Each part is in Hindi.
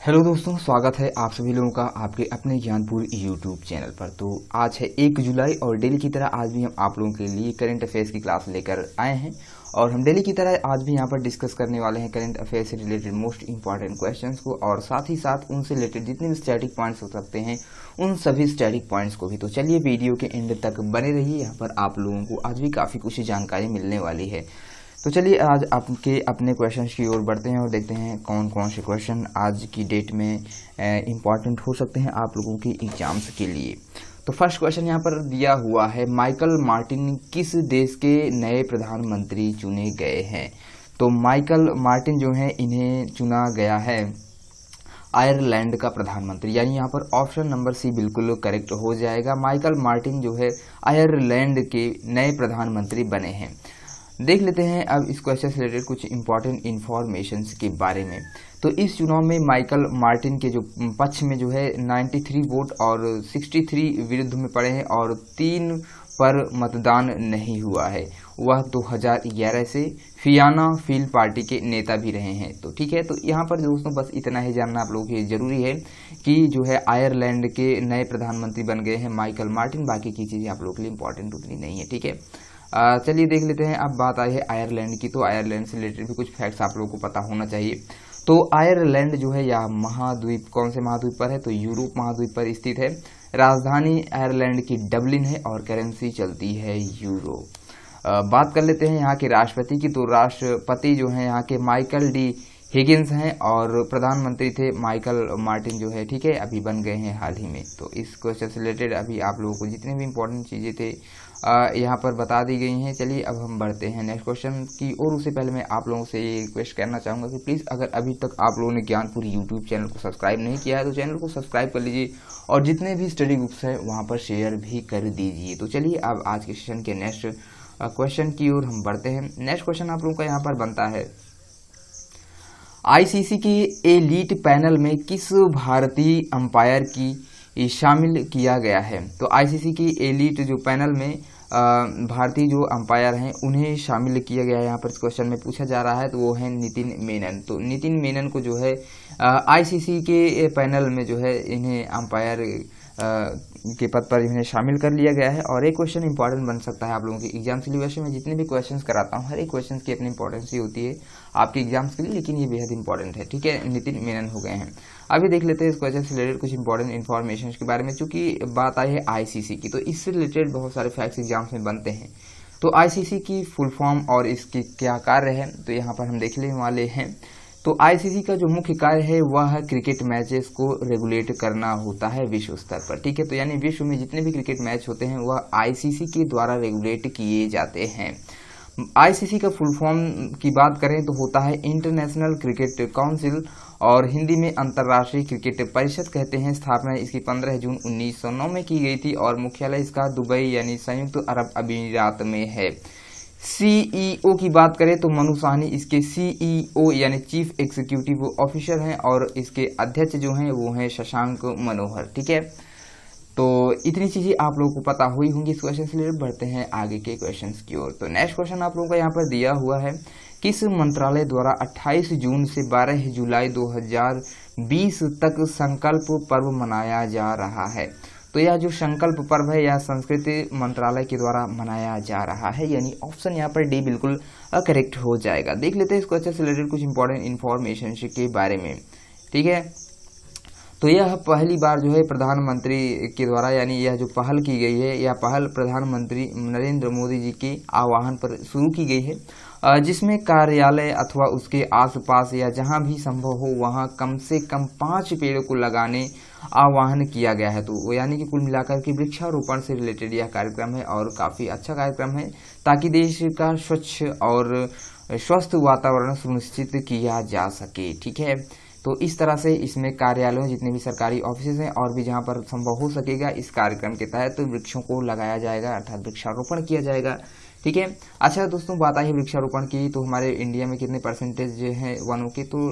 हेलो दोस्तों, स्वागत है आप सभी लोगों का आपके अपने ज्ञानपुर यूट्यूब चैनल पर। तो आज है 1 जुलाई और डेली की तरह आज भी हम आप लोगों के लिए करंट अफेयर्स की क्लास लेकर आए हैं। और हम डेली की तरह आज भी यहाँ पर डिस्कस करने वाले हैं करंट अफेयर्स से रिलेटेड मोस्ट इंपॉर्टेंट क्वेश्चंस को, और साथ ही साथ उनसे रिलेटेड जितने भी स्टैटिक पॉइंट्स हो सकते हैं उन सभी स्टैटिक पॉइंट्स को भी। तो चलिए वीडियो के एंड तक बने रहिए, यहाँ पर आप लोगों को आज भी काफ़ी कुछ जानकारी मिलने वाली है। तो चलिए आज आपके अपने क्वेश्चंस की ओर बढ़ते हैं और देखते हैं कौन कौन से क्वेश्चन आज की डेट में इम्पॉर्टेंट हो सकते हैं आप लोगों के एग्जाम्स के लिए। तो फर्स्ट क्वेश्चन यहाँ पर दिया हुआ है, माइकल मार्टिन किस देश के नए प्रधानमंत्री चुने गए हैं। तो माइकल मार्टिन जो है इन्हें चुना गया है आयरलैंड का प्रधानमंत्री, यानी यहाँ पर ऑप्शन नंबर सी बिल्कुल करेक्ट हो जाएगा। माइकल मार्टिन जो है आयरलैंड के नए प्रधानमंत्री बने हैं। देख लेते हैं अब इस क्वेश्चन से रिलेटेड कुछ इंपॉर्टेंट इन्फॉर्मेशन के बारे में। तो इस चुनाव में माइकल मार्टिन के जो पक्ष में जो है 93 वोट और 63 विरुद्ध में पड़े हैं और 3 पर मतदान नहीं हुआ है। वह 2011 से फियाना फील पार्टी के नेता भी रहे हैं। तो ठीक है, तो यहाँ पर दोस्तों बस इतना ही जानना आप लोगों के लिए जरूरी है कि जो है आयरलैंड के नए प्रधानमंत्री बन गए हैं माइकल मार्टिन। बाकी की चीज़ें आप लोगों के लिए इंपॉर्टेंट उतनी नहीं है। ठीक है, चलिए देख लेते हैं। अब बात आई है आयरलैंड की, तो आयरलैंड से रिलेटेड भी कुछ फैक्ट्स आप लोगों को पता होना चाहिए। तो आयरलैंड जो है यह महाद्वीप कौन से महाद्वीप पर है, तो यूरोप महाद्वीप पर स्थित है। राजधानी आयरलैंड की डबलिन है और करेंसी चलती है यूरो। बात कर लेते हैं यहाँ के राष्ट्रपति की, तो राष्ट्रपति जो है यहाँ के माइकल डी हिगिंस हैं और प्रधानमंत्री थे माइकल मार्टिन जो है, ठीक है, अभी बन गए हैं हाल ही में। तो इस क्वेश्चन से रिलेटेड अभी आप लोगों को जितने भी इंपॉर्टेंट चीज़ें थे यहाँ पर बता दी गई हैं। चलिए अब हम बढ़ते हैं नेक्स्ट क्वेश्चन की और उससे पहले मैं आप लोगों से ये रिक्वेस्ट करना चाहूँगा कि प्लीज़ अगर अभी तक आप लोगों ने ज्ञानपुर यूट्यूब चैनल को सब्सक्राइब नहीं किया है तो चैनल को सब्सक्राइब कर लीजिए और जितने भी स्टडी बुक्स हैं वहाँ पर शेयर भी कर दीजिए। तो चलिए अब आज के सेशन के नेक्स्ट क्वेश्चन की ओर हम बढ़ते हैं। नेक्स्ट क्वेश्चन आप लोगों का यहाँ पर बनता है, आईसीसी के एलीट पैनल में किस भारतीय अंपायर की शामिल किया गया है। तो आईसीसी की एलीट जो पैनल में भारतीय जो अंपायर हैं उन्हें शामिल किया गया है। यहाँ पर इस क्वेश्चन में पूछा जा रहा है, तो वो है नितिन मेनन। तो नितिन मेनन को जो है आईसीसी के पैनल में जो है इन्हें अंपायर के पद पर इन्हें शामिल कर लिया गया है। और एक क्वेश्चन इंपॉर्टेंट बन सकता है आप लोगों के एग्जाम सिलेबस में। जितने भी क्वेश्चंस कराता हूँ हर एक क्वेश्चन की अपनी इंपॉर्टेंस ही होती है आपके एग्जाम्स के लिए, लेकिन ये बेहद इंपॉर्टेंट है। ठीक है, नितिन मेनन हो गए हैं। अभी देख लेते हैं इस क्वेश्चन से रिलेटेड कुछ इंपॉर्टेंट इन्फॉर्मेशन के बारे में। चूंकि बात आई है आईसीसी की, तो इससे रिलेटेड बहुत सारे फैक्ट्स एग्जाम्स में बनते हैं। तो आईसीसी की फुल फॉर्म और इसके क्या कार्य है, तो यहाँ पर हम देखने वाले हैं। तो आईसीसी का जो मुख्य कार्य है वह है क्रिकेट मैचेस को रेगुलेट करना होता है विश्व स्तर पर। ठीक है, तो यानी विश्व में जितने भी क्रिकेट मैच होते हैं वह आईसीसी के द्वारा रेगुलेट किए जाते हैं। आईसीसी का फुल फॉर्म की बात करें तो होता है इंटरनेशनल क्रिकेट काउंसिल और हिंदी में अंतर्राष्ट्रीय क्रिकेट परिषद कहते हैं। स्थापना इसकी 15 जून 1909 में की गई थी और मुख्यालय इसका दुबई यानी संयुक्त अरब अमीरात में है। सीईओ की बात करें तो मनु साहनी इसके सीईओ यानी चीफ एग्जीक्यूटिव ऑफिसर हैं और इसके अध्यक्ष जो हैं वो हैं शशांक मनोहर। ठीक है, तो इतनी चीजें आप लोगों को पता हुई होंगी। इस क्वेश्चन से रिलेटेड बढ़ते हैं आगे के क्वेश्चंस की ओर। तो नेक्स्ट क्वेश्चन आप लोगों को यहाँ पर दिया हुआ है, किस मंत्रालय द्वारा 28 जून से 12 जुलाई 2020 तक संकल्प पर्व मनाया जा रहा है। तो यह जो संकल्प पर्व है यह संस्कृति मंत्रालय के द्वारा मनाया जा रहा है, यानी ऑप्शन यहाँ पर डी बिल्कुल करेक्ट हो जाएगा। देख लेते हैं इस क्वेश्चन से रिलेटेड कुछ इंपॉर्टेंट इन्फॉर्मेशन के बारे में। ठीक है, तो यह पहली बार जो है प्रधानमंत्री के द्वारा, यानी यह जो पहल की गई है यह पहल प्रधानमंत्री नरेंद्र मोदी जी के आह्वान पर शुरू की गई है, जिसमें कार्यालय अथवा उसके आसपास या जहां भी संभव हो वहां कम से कम 5 पेड़ों को लगाने आह्वान किया गया है। तो यानी कि कुल मिलाकर के वृक्षारोपण से रिलेटेड यह कार्यक्रम है और काफ़ी अच्छा कार्यक्रम है ताकि देश का स्वच्छ और स्वस्थ वातावरण सुनिश्चित किया जा सके। ठीक है, तो इस तरह से इसमें कार्यालयों जितने भी सरकारी ऑफिस हैं और भी जहां पर संभव हो सकेगा इस कार्यक्रम के तहत वृक्षों को लगाया जाएगा, अर्थात वृक्षारोपण किया जाएगा। ठीक है। अच्छा दोस्तों, बात आई है वृक्षारोपण की, तो हमारे इंडिया में कितने परसेंटेज है वनों के, तो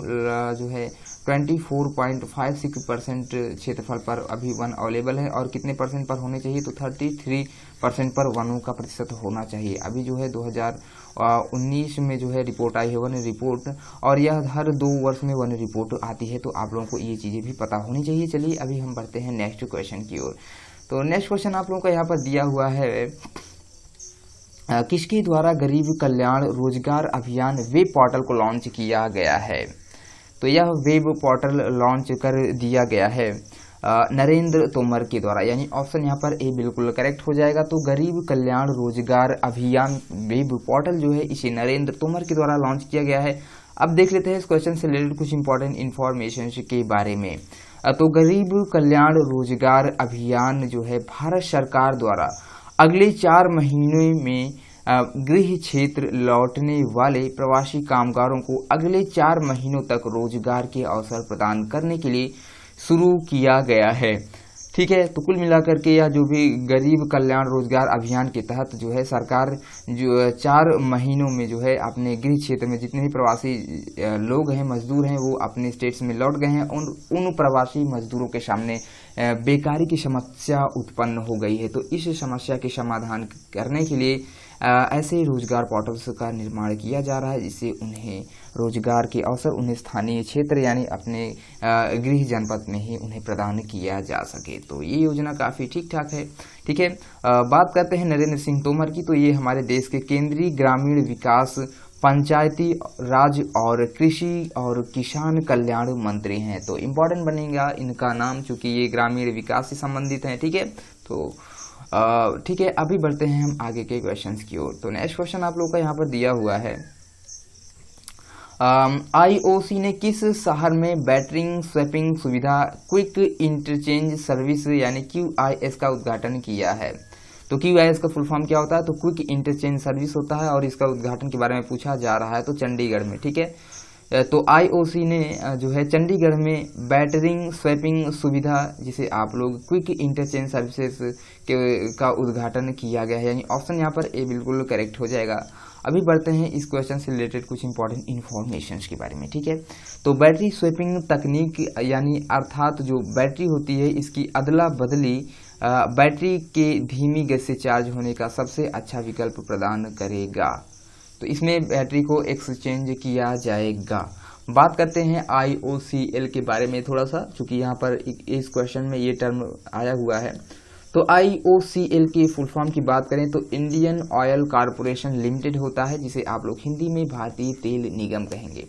जो है 24.56% क्षेत्रफल पर अभी वन अवेलेबल है, और कितने परसेंट पर होने चाहिए, तो 33% पर वनों का प्रतिशत होना चाहिए। अभी जो है 2019 में जो है रिपोर्ट आई है, वन रिपोर्ट, और यह हर 2 वर्ष में वन रिपोर्ट आती है, तो आप लोगों को ये चीज़ें भी पता होनी चाहिए। चलिए अभी हम बढ़ते हैं नेक्स्ट क्वेश्चन की ओर। तो नेक्स्ट क्वेश्चन आप लोगों का यहाँ पर दिया हुआ है, किसके द्वारा गरीब कल्याण रोजगार अभियान वेब पोर्टल को लॉन्च किया गया है। तो यह वेब पोर्टल लॉन्च कर दिया गया है नरेंद्र तोमर के द्वारा, यानी ऑप्शन यहाँ पर ए बिल्कुल करेक्ट हो जाएगा। तो गरीब कल्याण रोजगार अभियान वेब पोर्टल जो है इसे नरेंद्र तोमर के द्वारा लॉन्च किया गया है। अब देख लेते हैं इस क्वेश्चन से रिलेटेड कुछ इंपॉर्टेंट इन्फॉर्मेशन के बारे में। तो गरीब कल्याण रोजगार अभियान जो है भारत सरकार द्वारा अगले 4 महीनों में गृह क्षेत्र लौटने वाले प्रवासी कामगारों को अगले 4 महीनों तक रोजगार के अवसर प्रदान करने के लिए शुरू किया गया है। ठीक है, तो कुल मिलाकर के यह जो भी गरीब कल्याण रोजगार अभियान के तहत जो है सरकार जो 4 महीनों में जो है अपने गृह क्षेत्र में जितने भी प्रवासी लोग हैं, मजदूर हैं, वो अपने स्टेट्स में लौट गए हैं, उन प्रवासी मजदूरों के सामने बेकारी की समस्या उत्पन्न हो गई है। तो इस समस्या के समाधान करने के लिए ऐसे रोजगार पोर्टल्स का निर्माण किया जा रहा है, जिससे उन्हें रोजगार के अवसर उन्हें स्थानीय क्षेत्र यानी अपने गृह जनपद में ही उन्हें प्रदान किया जा सके। तो ये योजना काफ़ी ठीक ठाक है। ठीक है, बात करते हैं नरेंद्र सिंह तोमर की। तो ये हमारे देश के केंद्रीय ग्रामीण विकास, पंचायती राज और कृषि और किसान कल्याण मंत्री हैं। तो इम्पोर्टेंट बनेगा इनका नाम, चूंकि ये ग्रामीण विकास से संबंधित हैं। ठीक है, तो ठीक है, अभी बढ़ते हैं हम आगे के क्वेश्चंस की ओर। तो नेक्स्ट क्वेश्चन आप लोगों का यहाँ पर दिया हुआ है, IOC ने किस शहर में बैटरिंग स्वैपिंग सुविधा क्विक इंटरचेंज सर्विस यानी QIS का उद्घाटन किया है। तो QIS का फुल फॉर्म क्या होता है, तो क्विक इंटरचेंज सर्विस होता है, और इसका उद्घाटन के बारे में पूछा जा रहा है, तो चंडीगढ़ में। ठीक है, तो IOC ने जो है चंडीगढ़ में बैटरिंग स्वैपिंग सुविधा, जिसे आप लोग क्विक इंटरचेंज सर्विसेज का उद्घाटन किया गया है, यानी ऑप्शन यहाँ पर ए बिल्कुल करेक्ट हो जाएगा। अभी बढ़ते हैं इस क्वेश्चन से रिलेटेड कुछ इंपॉर्टेंट इन्फॉर्मेशन के बारे में। ठीक है, तो बैटरी स्वैपिंग तकनीक यानी अर्थात जो बैटरी होती है इसकी अदला बदली बैटरी के धीमी गति से चार्ज होने का सबसे अच्छा विकल्प प्रदान करेगा। तो इसमें बैटरी को एक्सचेंज किया जाएगा। बात करते हैं IOCL के बारे में थोड़ा सा, चूंकि यहाँ पर इस क्वेश्चन में ये टर्म आया हुआ है। तो IOCL की फुल फॉर्म की बात करें तो इंडियन ऑयल कॉरपोरेशन लिमिटेड होता है, जिसे आप लोग हिंदी में भारतीय तेल निगम कहेंगे।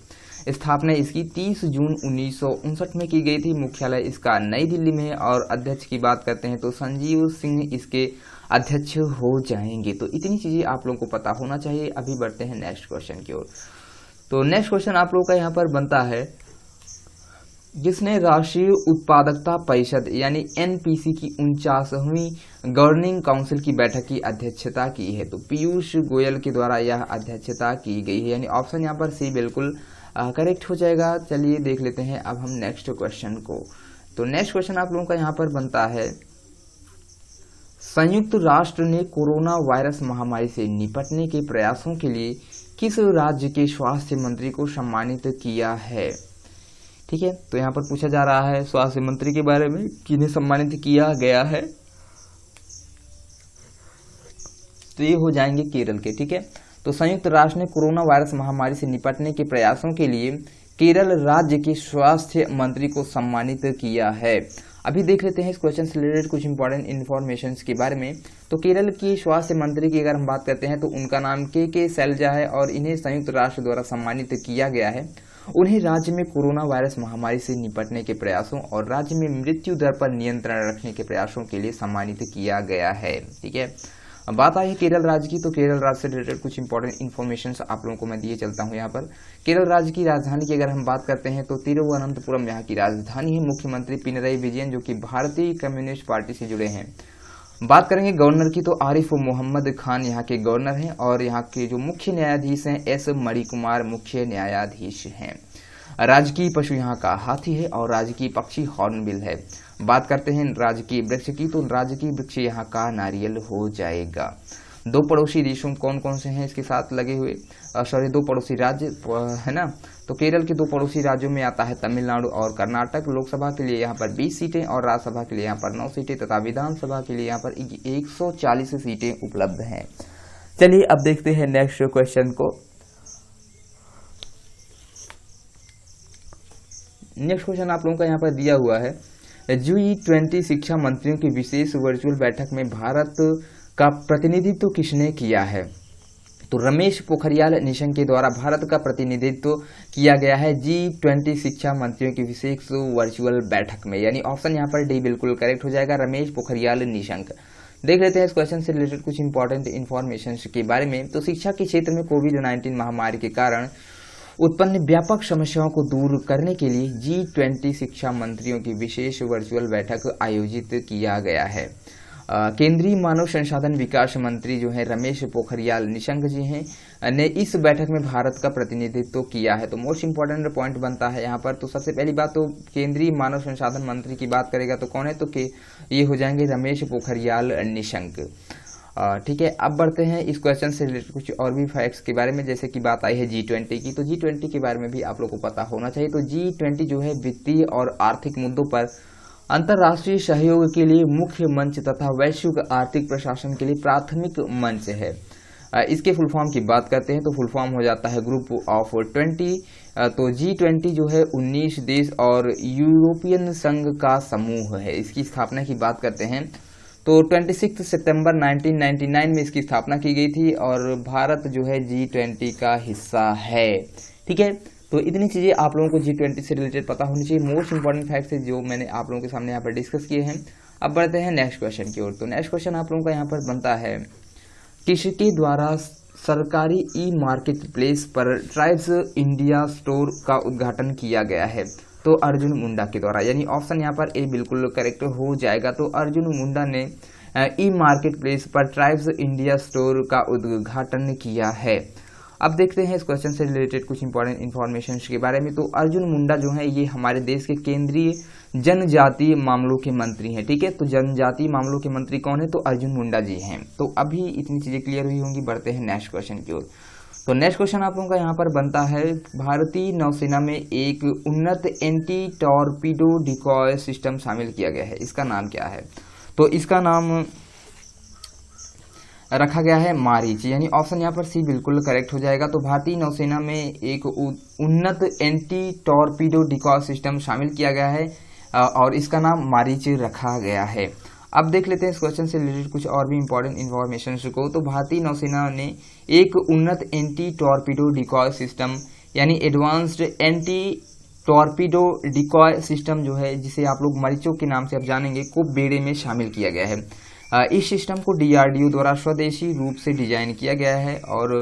स्थापना इसकी 30 जून 1959 में की गई थी। मुख्यालय इसका नई दिल्ली में है, और अध्यक्ष की बात करते हैं तो संजीव सिंह इसके अध्यक्ष हो जाएंगे। तो इतनी चीजें आप लोगों को पता होना चाहिए। अभी बढ़ते हैं नेक्स्ट क्वेश्चन की ओर। तो नेक्स्ट क्वेश्चन आप लोगों का यहाँ पर बनता है, जिसने राष्ट्रीय उत्पादकता परिषद यानी NPC की 49वीं गवर्निंग काउंसिल की बैठक की अध्यक्षता की है। तो पीयूष गोयल के द्वारा यह अध्यक्षता की गई है, यानी ऑप्शन यहाँ पर सी बिल्कुल करेक्ट हो जाएगा। चलिए देख लेते हैं अब हम नेक्स्ट क्वेश्चन को। तो नेक्स्ट क्वेश्चन आप लोगों का यहाँ पर बनता है, संयुक्त राष्ट्र ने कोरोना वायरस महामारी से निपटने के प्रयासों के लिए किस राज्य के स्वास्थ्य मंत्री को सम्मानित किया है। ठीक है, तो यहाँ पर पूछा जा रहा है स्वास्थ्य मंत्री के बारे में, किन्हें सम्मानित किया गया है। तो ये हो जाएंगे केरल के। ठीक है, तो संयुक्त राष्ट्र ने कोरोना वायरस महामारी से निपटने के प्रयासों के लिए केरल राज्य के स्वास्थ्य मंत्री को सम्मानित किया है। अभी देख लेते हैं इस क्वेश्चन से रिलेटेड कुछ इंपॉर्टेंट इन्फॉर्मेशन के बारे में। तो केरल की स्वास्थ्य मंत्री की अगर हम बात करते हैं तो उनका नाम के शैलजा है, और इन्हें संयुक्त राष्ट्र द्वारा सम्मानित किया गया है। उन्हें राज्य में कोरोना वायरस महामारी से निपटने के प्रयासों और राज्य में मृत्यु दर पर नियंत्रण रखने के प्रयासों के लिए सम्मानित किया गया है। ठीक है, अब बात आई है केरल राज्य की। तो केरल राज्य से रिलेटेड कुछ इंपॉर्टेंट इन्फॉर्मेशन आप लोगों को मैं दिए चलता हूं। यहाँ पर केरल राज्य की राजधानी की अगर हम बात करते हैं तो तिरुवनंतपुरम यहाँ की राजधानी है। मुख्यमंत्री पिनरई विजयन जो कि भारतीय कम्युनिस्ट पार्टी से जुड़े हैं। बात करेंगे गवर्नर की तो आरिफ मोहम्मद खान यहाँ के गवर्नर हैं, और यहाँ के जो मुख्य न्यायाधीश हैं S मणिकुमार मुख्य न्यायाधीश हैं। राजकीय पशु यहाँ का हाथी है, और राजकीय पक्षी हॉर्नबिल है। बात करते हैं राजकीय वृक्ष की, तो राजकीय वृक्ष यहाँ का नारियल हो जाएगा। दो पड़ोसी देशों कौन कौन से हैं इसके साथ लगे हुए, दो पड़ोसी राज्य है ना। तो केरल के दो पड़ोसी राज्यों में आता है तमिलनाडु और कर्नाटक। लोकसभा के लिए यहाँ पर 20 सीटें और राज्यसभा के लिए यहाँ पर 9 सीटें तथा विधानसभा के लिए यहाँ पर 140 सीटें उपलब्ध हैं। चलिए अब देखते हैं नेक्स्ट क्वेश्चन को। नेक्स्ट क्वेश्चन आप लोगों का यहाँ पर दिया हुआ है, G20 शिक्षा मंत्रियों की विशेष वर्चुअल बैठक में भारत का प्रतिनिधित्व किसने किया है? तो रमेश पोखरियाल निशंक के द्वारा भारत का प्रतिनिधित्व किया गया है G20 शिक्षा मंत्रियों की विशेष वर्चुअल बैठक में, यानी ऑप्शन यहाँ पर डी बिल्कुल करेक्ट हो जाएगा, रमेश पोखरियाल निशंक। देख लेते हैं इस क्वेश्चन से रिलेटेड कुछ इंपॉर्टेंट इन्फॉर्मेशन के बारे में। तो शिक्षा के क्षेत्र में कोविड-19 महामारी के कारण उत्पन्न व्यापक समस्याओं को दूर करने के लिए G20 शिक्षा मंत्रियों की विशेष वर्चुअल बैठक आयोजित किया गया है। केंद्रीय मानव संसाधन विकास मंत्री जो है रमेश पोखरियाल निशंक जी हैं ने इस बैठक में भारत का प्रतिनिधित्व किया है। तो मोस्ट इंपॉर्टेंट पॉइंट बनता है यहाँ पर। तो सबसे पहली बात तो केंद्रीय मानव संसाधन मंत्री की बात करेगा तो कौन है, तो ये हो जाएंगे रमेश पोखरियाल निशंक। ठीक है, अब बढ़ते हैं इस क्वेश्चन से रिलेटेड कुछ और भी फैक्ट्स के बारे में। जैसे कि बात आई है G20 की, तो G20 के बारे में भी आप लोगों को पता होना चाहिए। तो G20 जो है वित्तीय और आर्थिक मुद्दों पर अंतर्राष्ट्रीय सहयोग के लिए मुख्य मंच तथा वैश्विक आर्थिक प्रशासन के लिए प्राथमिक मंच है। इसके फुल फॉर्म की बात करते हैं तो फुल फॉर्म हो जाता है ग्रुप ऑफ 20। तो G20 जो है 19 देश और यूरोपियन संघ का समूह है। इसकी स्थापना की बात करते हैं तो 26 सितंबर 1999 में इसकी स्थापना की गई थी और भारत जो है G20 का हिस्सा है। ठीक है, तो इतनी चीज़ें आप लोगों को G20 से रिलेटेड पता होनी चाहिए। मोस्ट इंपॉर्टेंट फैक्ट्स है जो मैंने आप लोगों के सामने यहाँ पर डिस्कस किए हैं। अब बढ़ते हैं नेक्स्ट क्वेश्चन की ओर। तो नेक्स्ट क्वेश्चन आप लोगों का यहाँ पर बनता है, किसके द्वारा सरकारी ई मार्केट प्लेस पर ट्राइब्स इंडिया स्टोर का उद्घाटन किया गया है? तो अर्जुन मुंडा के द्वारा, यानी ऑप्शन यहाँ पर ए बिल्कुल करेक्ट हो जाएगा। तो अर्जुन मुंडा ने ई मार्केट प्लेस पर ट्राइब्स इंडिया स्टोर का उद्घाटन किया है। अब देखते हैं इस क्वेश्चन से रिलेटेड कुछ इंपॉर्टेंट इन्फॉर्मेशन के बारे में। तो अर्जुन मुंडा जो है ये हमारे देश के केंद्रीय जनजातीय मामलों के मंत्री हैं। ठीक है, तो जनजातीय मामलों के मंत्री कौन है? तो अर्जुन मुंडा जी हैं। तो अभी इतनी चीजें क्लियर हुई होंगी। बढ़ते हैं नेक्स्ट क्वेश्चन की ओर। तो नेक्स्ट क्वेश्चन आप लोगों का यहाँ पर बनता है, भारतीय नौसेना में एक उन्नत एंटी टॉर्पीडो डिकॉय सिस्टम शामिल किया गया है। इसका नाम क्या है? तो इसका नाम रखा गया है मारीच, यानी ऑप्शन यहाँ पर सी बिल्कुल करेक्ट हो जाएगा। तो भारतीय नौसेना में एक उन्नत एंटी टॉर्पीडो डिकॉय सिस्टम शामिल किया गया है और इसका नाम मारीच रखा गया है। अब देख लेते हैं इस क्वेश्चन से रिलेटेड कुछ और भी इंपॉर्टेंट इन्फॉर्मेशन को। तो भारतीय नौसेना ने एक उन्नत एंटी टॉर्पीडो डिकॉय सिस्टम यानी advanced anti torpedo decoy system जो है, जिसे आप लोग मरीचों के नाम से अब जानेंगे, को बेड़े में शामिल किया गया है। इस सिस्टम को DRDO द्वारा स्वदेशी रूप से डिजाइन किया गया है और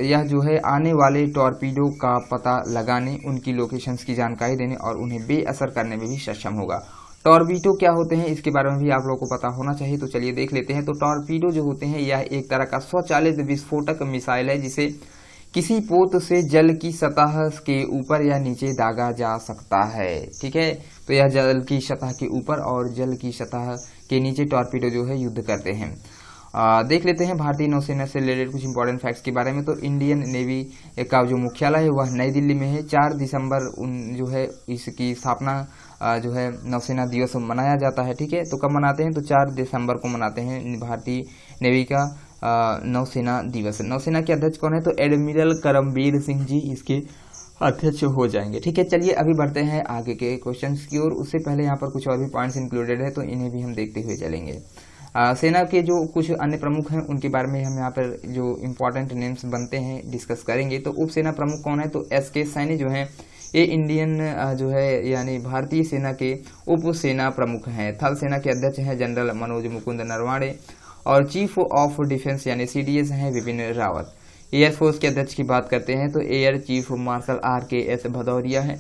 यह जो है आने वाले टॉर्पीडो का पता लगाने, उनकी लोकेशंस की जानकारी देने और उन्हें बेअसर करने में भी सक्षम होगा। टॉर्पीडो क्या होते हैं इसके बारे में भी आप लोगों को पता होना चाहिए। तो चलिए देख लेते हैं। तो टॉर्पीडो जो होते हैं यह एक तरह का स्वचालित विस्फोटक मिसाइल है जिसे किसी पोत से जल की सतह के ऊपर या नीचे दागा जा सकता है। ठीक है, तो यह जल की सतह के ऊपर और जल की सतह के नीचे टॉर्पीडो जो है युद्ध करते हैं। देख लेते हैं भारतीय नौसेना से रिलेटेड कुछ इंपॉर्टेंट फैक्ट्स के बारे में। तो इंडियन नेवी का जो मुख्यालय है वह नई दिल्ली में है। 4 दिसंबर जो है इसकी स्थापना जो है नौसेना दिवस मनाया जाता है। ठीक है, तो कब मनाते हैं? तो 4 दिसंबर को मनाते हैं भारतीय नेवी का नौसेना दिवस। नौसेना के अध्यक्ष कौन है? तो एडमिरल करमबीर सिंह जी इसके अध्यक्ष हो जाएंगे। ठीक है, चलिए अभी बढ़ते हैं आगे के क्वेश्चंस की ओर। उससे पहले यहाँ पर कुछ और भी पॉइंट्स इंक्लूडेड है तो इन्हें भी हम देखते हुए चलेंगे। सेना के जो कुछ अन्य प्रमुख हैं उनके बारे में हम यहाँ पर जो इम्पोर्टेंट नेम्स बनते हैं डिस्कस करेंगे। तो उप सेना प्रमुख कौन है? तो SK सैनी जो है ये इंडियन जो है यानी भारतीय सेना के उप सेना प्रमुख हैं। थल सेना के अध्यक्ष हैं जनरल मनोज मुकुंद नरवाणे और चीफ ऑफ डिफेंस यानी CDS हैं विपिन रावत। एयरफोर्स के अध्यक्ष की बात करते हैं तो air chief marshal RKS Bhadauria है।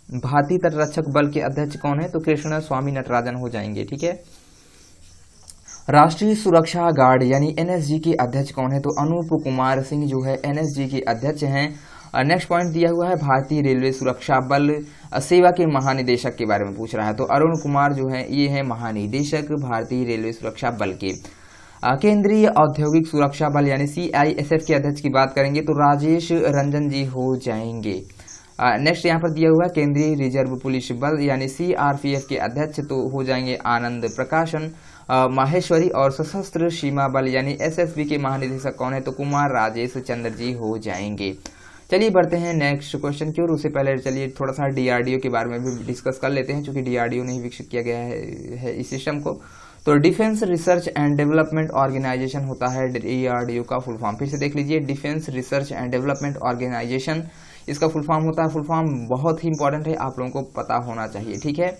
भारतीय तटरक्षक बल के अध्यक्ष कौन है? तो कृष्ण स्वामी नटराजन हो जाएंगे। ठीक है, राष्ट्रीय सुरक्षा गार्ड यानी NSG के अध्यक्ष कौन है? तो अनूप कुमार सिंह जो है NSG के अध्यक्ष हैं। नेक्स्ट पॉइंट दिया हुआ है भारतीय रेलवे सुरक्षा बल सेवा के महानिदेशक के बारे में पूछ रहा है। तो अरुण कुमार जो है ये है महानिदेशक भारतीय रेलवे सुरक्षा बल के। केंद्रीय औद्योगिक सुरक्षा बल यानी CISF के अध्यक्ष की बात करेंगे तो राजेश रंजन जी हो जाएंगे। नेक्स्ट यहाँ पर दिया हुआ है केंद्रीय रिजर्व पुलिस बल यानी CRPF के अध्यक्ष तो हो जाएंगे आनंद प्रकाशन माहेश्वरी। और सशस्त्र सीमा बल यानी SSB के महानिदेशक कौन है तो कुमार राजेश चंद्र जी हो जाएंगे। चलिए बढ़ते हैं नेक्स्ट क्वेश्चन की ओर। उससे पहले चलिए थोड़ा सा DRDO के बारे में भी डिस्कस कर लेते हैं, क्योंकि DRDO ने ही विकसित किया गया है इस सिस्टम को। तो defence research and development organisation होता है DRDO का फुल फॉर्म। फिर से देख लीजिए, defence research and development organisation इसका फुल फॉर्म होता है। फुल फॉर्म बहुत ही इंपॉर्टेंट है, आप लोगों को पता होना चाहिए, ठीक है।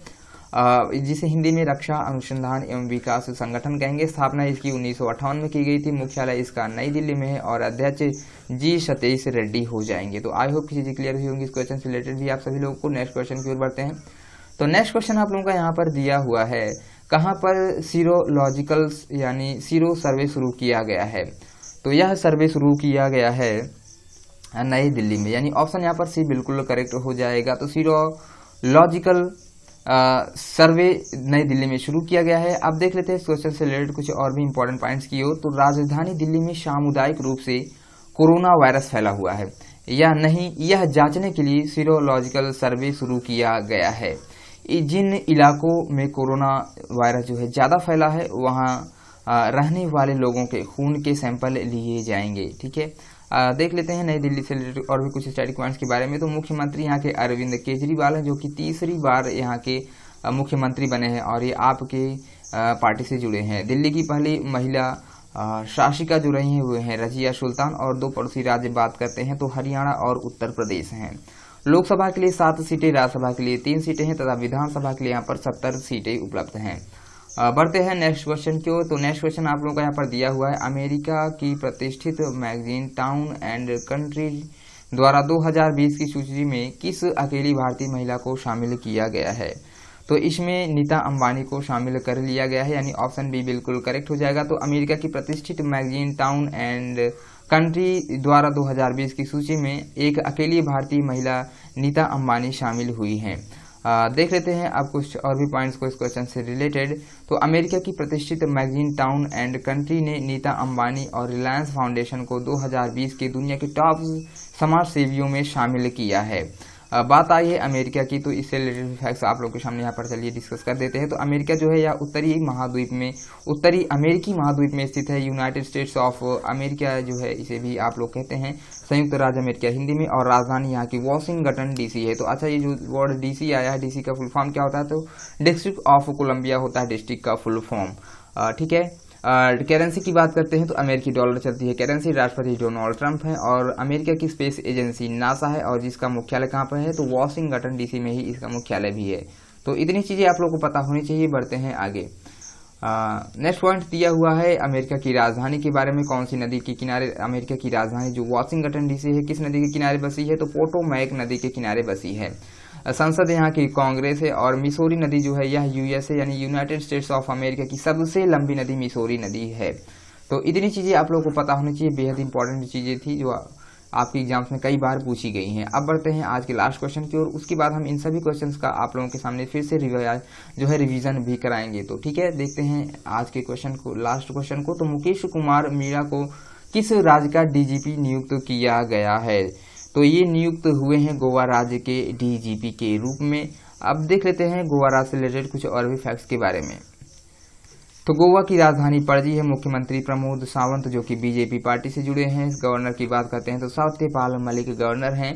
जिसे हिंदी में रक्षा अनुसंधान एवं विकास संगठन कहेंगे। स्थापना इसकी 1958 में की गई थी। मुख्यालय इसका नई दिल्ली में है और अध्यक्ष जी सतीश रेड्डी हो जाएंगे। तो आई होप चीजें क्लियर हुई होंगी इस क्वेश्चन से रिलेटेड भी आप सभी लोगों को। नेक्स्ट क्वेश्चन की ओर बढ़ते हैं। तो नेक्स्ट क्वेश्चन आप लोगों का यहाँ पर दिया हुआ है, कहाँ पर सीरोलॉजिकल यानी सीरो सर्वे शुरू किया गया है। तो यह सर्वे शुरू किया गया है नई दिल्ली में, यानी ऑप्शन यहाँ पर सी बिल्कुल करेक्ट हो जाएगा। तो सीरोलॉजिकल सर्वे नई दिल्ली में शुरू किया गया है। अब देख लेते हैं इस क्वेश्चन से रिलेटेड कुछ और भी इंपॉर्टेंट पॉइंट्स की ओर। तो राजधानी दिल्ली में सामुदायिक रूप से कोरोना वायरस फैला हुआ है या नहीं, यह जांचने के लिए सीरोलॉजिकल सर्वे शुरू किया गया है। जिन इलाकों में कोरोना वायरस जो है ज़्यादा फैला है वहाँ रहने वाले लोगों के खून के सैंपल लिए जाएंगे, ठीक है। देख लेते हैं नई दिल्ली से रिलेटेड और भी कुछ स्टैटिक पॉइंट्स के बारे में। तो मुख्यमंत्री यहाँ के अरविंद केजरीवाल हैं, जो कि तीसरी बार यहाँ के मुख्यमंत्री बने हैं और ये आपके पार्टी से जुड़े हैं। दिल्ली की पहली महिला शासिका जो रही हैं वो हैं रजिया सुल्तान। और दो पड़ोसी राज्य बात करते हैं तो हरियाणा और उत्तर प्रदेश हैं। लोकसभा के लिए 7 सीटें, राज्यसभा के लिए 3 सीटें हैं तथा विधानसभा के लिए यहाँ पर 70 सीटें उपलब्ध हैं। बढ़ते हैं नेक्स्ट क्वेश्चन की ओर। तो नेक्स्ट क्वेश्चन आप लोगों का यहाँ पर दिया हुआ है, अमेरिका की प्रतिष्ठित मैगजीन टाउन एंड कंट्री द्वारा 2020 की सूची में किस अकेली भारतीय महिला को शामिल किया गया है। तो इसमें नीता अंबानी को शामिल कर लिया गया है, यानी ऑप्शन बी बिल्कुल करेक्ट हो जाएगा। तो अमेरिका की प्रतिष्ठित मैगजीन टाउन एंड कंट्री द्वारा 2020 की सूची में एक अकेली भारतीय महिला नीता अंबानी शामिल हुई हैं। देख लेते हैं अब कुछ और भी पॉइंट्स को इस क्वेश्चन से रिलेटेड। तो अमेरिका की प्रतिष्ठित मैगजीन टाउन एंड कंट्री ने नीता अंबानी और रिलायंस फाउंडेशन को 2020 के दुनिया के टॉप समाज सेवियों में शामिल किया है। बात आई है अमेरिका की, तो इससे रिलेटेड फैक्ट्स आप लोगों के सामने यहाँ पर चलिए डिस्कस कर देते हैं। तो अमेरिका जो है या उत्तरी अमेरिकी महाद्वीप में स्थित है। यूनाइटेड स्टेट्स ऑफ अमेरिका जो है इसे भी आप लोग कहते हैं, संयुक्त राज्य अमेरिका हिंदी में। और राजधानी यहाँ की वाशिंगटन DC है। तो अच्छा, ये जो वर्ड DC आया है, DC का फुल फॉर्म क्या होता है तो डिस्ट्रिक्ट ऑफ कोलंबिया होता है डिस्ट्रिक्ट का फुल फॉर्म, ठीक है। करेंसी की बात करते हैं तो अमेरिकी डॉलर चलती है करेंसी। राष्ट्रपति डोनाल्ड ट्रंप है और अमेरिका की स्पेस एजेंसी नासा है और जिसका मुख्यालय कहाँ पर है तो वाशिंगटन DC में ही इसका मुख्यालय भी है। तो इतनी चीज़ें आप लोगों को पता होनी चाहिए। बढ़ते हैं आगे। नेक्स्ट पॉइंट दिया हुआ है अमेरिका की राजधानी के बारे में, कौन सी नदी के किनारे अमेरिका की राजधानी जो वाशिंगटन DC है किस नदी के किनारे बसी है तो पोटोमैक नदी के किनारे बसी है। संसद यहाँ की कांग्रेस है और मिसौरी नदी जो है यह USA यानी यूनाइटेड स्टेट्स ऑफ अमेरिका की सबसे लंबी नदी मिसौरी नदी है। तो इतनी चीज़ें आप लोगों को पता होनी चाहिए, बेहद इंपॉर्टेंट चीज़ें थी जो आपकी एग्जाम्स में कई बार पूछी गई हैं। अब बढ़ते हैं आज के लास्ट क्वेश्चन की ओर। उसके बाद हम इन सभी क्वेश्चंस का आप लोगों के सामने फिर से रिवीजन भी कराएंगे। तो ठीक है, देखते हैं आज के क्वेश्चन को, लास्ट क्वेश्चन को। तो मुकेश कुमार मीणा को किस राज्य का DGP नियुक्त किया गया है। तो ये नियुक्त हुए हैं गोवा राज्य के DGP के रूप में। अब देख लेते हैं गोवा राज्य से रिलेटेड कुछ और भी फैक्ट्स के बारे में। तो गोवा की राजधानी पणजी है। मुख्यमंत्री प्रमोद सावंत जो कि BJP पार्टी से जुड़े हैं। गवर्नर की बात करते हैं तो सत्यपाल मलिक गवर्नर हैं।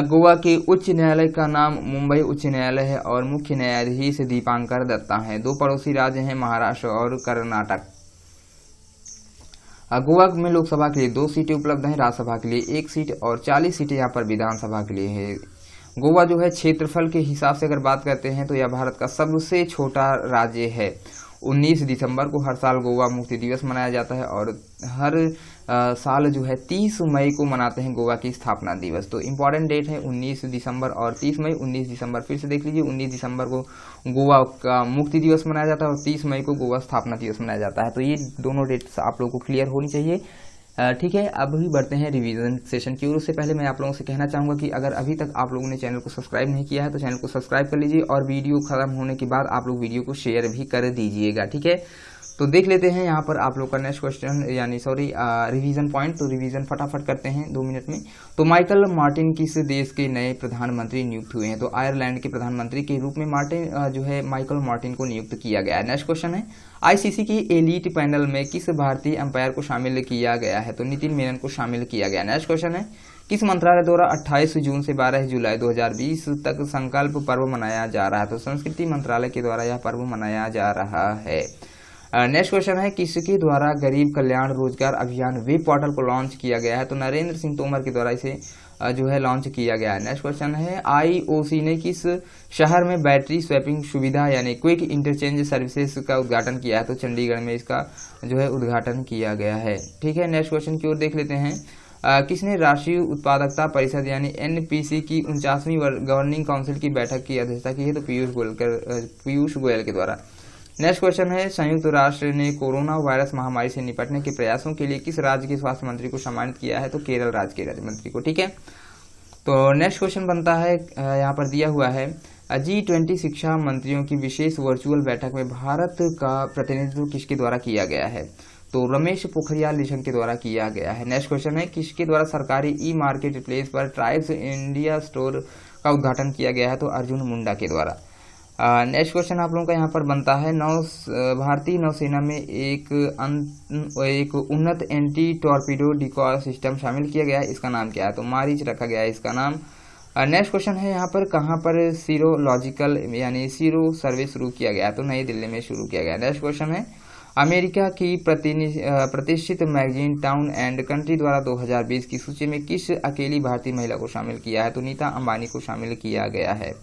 गोवा के उच्च न्यायालय का नाम मुंबई उच्च न्यायालय है और मुख्य न्यायाधीश दीपांकर दत्ता हैं। दो पड़ोसी राज्य हैं महाराष्ट्र और कर्नाटक। गोवा में लोकसभा के लिए 2 सीटें उपलब्ध हैं, राज्यसभा के लिए 1 सीट और 40 सीटें यहाँ पर विधानसभा के लिए है। गोवा जो है क्षेत्रफल के हिसाब से अगर बात करते हैं तो यह भारत का सबसे छोटा राज्य है। 19 दिसंबर को हर साल गोवा मुक्ति दिवस मनाया जाता है और हर साल जो है 30 मई को मनाते हैं गोवा की स्थापना दिवस। तो इम्पॉर्टेंट डेट है 19 दिसंबर और 30 मई। 19 दिसंबर फिर से देख लीजिए, 19 दिसंबर को गोवा का मुक्ति दिवस मनाया जाता है और 30 मई को गोवा स्थापना दिवस मनाया जाता है। तो ये दोनों डेट्स आप लोगों को क्लियर होनी चाहिए। ठीक है, अभी बढ़ते हैं रिवीजन सेशन की ओर। उससे पहले मैं आप लोगों से कहना चाहूँगा कि अगर अभी तक आप लोगों ने चैनल को सब्सक्राइब नहीं किया है तो चैनल को सब्सक्राइब कर लीजिए और वीडियो खत्म होने के बाद आप लोग वीडियो को शेयर भी कर दीजिएगा। ठीक है, तो देख लेते हैं यहाँ पर आप लोग का नेक्स्ट क्वेश्चन यानी रिवीजन पॉइंट। तो रिवीजन फटाफट करते हैं 2 मिनट में। तो माइकल मार्टिन किस देश के नए प्रधानमंत्री नियुक्त हुए हैं? तो आयरलैंड के प्रधानमंत्री के रूप में माइकल मार्टिन को नियुक्त किया गया है। नेक्स्ट क्वेश्चन है, आईसीसी की एलीट पैनल में किस भारतीय अंपायर को शामिल किया गया है? तो नितिन मेनन को शामिल किया गया। नेक्स्ट क्वेश्चन है, किस मंत्रालय द्वारा 28 जून से 12 जुलाई 2020 तक संकल्प पर्व मनाया जा रहा है? तो संस्कृति मंत्रालय के द्वारा यह पर्व मनाया जा रहा है। नेक्स्ट क्वेश्चन है, किसके द्वारा गरीब कल्याण रोजगार अभियान वेब पोर्टल को लॉन्च किया गया है? तो नरेंद्र सिंह तोमर के द्वारा इसे लॉन्च किया गया है। नेक्स्ट क्वेश्चन है, आईओसी ने किस शहर में बैटरी स्वैपिंग सुविधा यानी क्विक इंटरचेंज सर्विसेज का उद्घाटन किया है? तो चंडीगढ़ में इसका उद्घाटन किया गया है। ठीक है, नेक्स्ट क्वेश्चन की ओर देख लेते हैं। किसने राष्ट्रीय उत्पादकता परिषद यानी एनपीसी की 49वीं गवर्निंग काउंसिल की बैठक की अध्यक्षता की है? तो पीयूष गोयल के द्वारा। नेक्स्ट क्वेश्चन है, संयुक्त राष्ट्र ने कोरोना वायरस महामारी से निपटने के प्रयासों के लिए किस राज्य के स्वास्थ्य मंत्री को सम्मानित किया है? तो केरल राज्य के राज्य मंत्री को। ठीक है, तो नेक्स्ट क्वेश्चन बनता है, यहाँ पर दिया हुआ है, G20 शिक्षा मंत्रियों की विशेष वर्चुअल बैठक में भारत का प्रतिनिधित्व किसके द्वारा किया गया है? तो रमेश पोखरियाल निशंक के द्वारा किया गया है। नेक्स्ट क्वेश्चन है, किसके द्वारा सरकारी ई मार्केट प्लेस पर ट्राइब्स इंडिया स्टोर का उद्घाटन किया गया है? तो अर्जुन मुंडा के द्वारा। नेक्स्ट क्वेश्चन आप लोगों का यहाँ पर बनता है, भारतीय नौसेना में एक उन्नत एंटी टॉर्पीडो डिकॉय सिस्टम शामिल किया गया है, इसका नाम क्या है? तो मारीच रखा गया है इसका नाम। नेक्स्ट क्वेश्चन है यहाँ पर, कहाँ पर सीरोलॉजिकल यानी सीरो सर्वे शुरू किया गया? तो नई दिल्ली में शुरू किया गया। नेक्स्ट क्वेश्चन है, अमेरिका की प्रतिष्ठित मैगजीन टाउन एंड कंट्री द्वारा 2020 की सूची में किस अकेली भारतीय महिला को शामिल किया है? तो नीता अंबानी को शामिल किया गया है।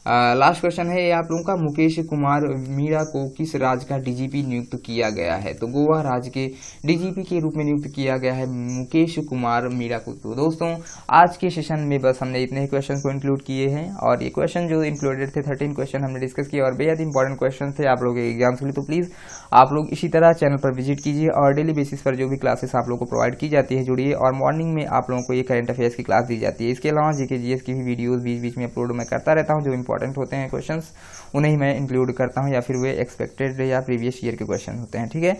लास्ट क्वेश्चन है ये आप लोगों का, मुकेश कुमार मीणा को किस राज्य का डीजीपी नियुक्त किया गया है? तो गोवा राज्य के डीजीपी के रूप में नियुक्त किया गया है मुकेश कुमार मीणा को। तो दोस्तों आज के सेशन में बस हमने इतने ही क्वेश्चन को इंक्लूड किए हैं और ये क्वेश्चन जो इंक्लूडेड थे 13 क्वेश्चन हमने डिस्कस किए और बेहद इंपॉर्टेंट क्वेश्चन थे आप लोगों के एग्जाम्स के लिए। तो प्लीज़ आप लोग इसी तरह चैनल पर विजिट कीजिए और डेली बेसिस पर जो भी क्लासेस आप लोग को प्रोवाइड की जाती है जुड़िए, और मॉर्निंग में आप लोगों को ये करंट अफेयर्स की क्लास दी जाती है। इसके अलावा जीके जीएस की भी वीडियोज़ बीच बीच में अपलोड मैं करता रहता हूँ। जो इंपॉर्टेंट होते हैं क्वेश्चंस उन्हें मैं इंक्लूड करता हूं या फिर वे एक्सपेक्टेड या प्रीवियस ईयर के क्वेश्चन होते हैं। ठीक है,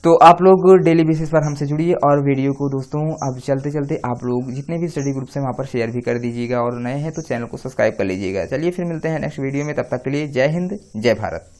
तो आप लोग डेली बेसिस पर हमसे जुड़िए और वीडियो को दोस्तों अब चलते चलते आप लोग जितने भी स्टडी ग्रुप्स हैं वहां पर शेयर भी कर दीजिएगा और नए हैं तो चैनल को सब्सक्राइब कर लीजिएगा। चलिए फिर मिलते हैं नेक्स्ट वीडियो में, तब तक के लिए जय हिंद जय भारत।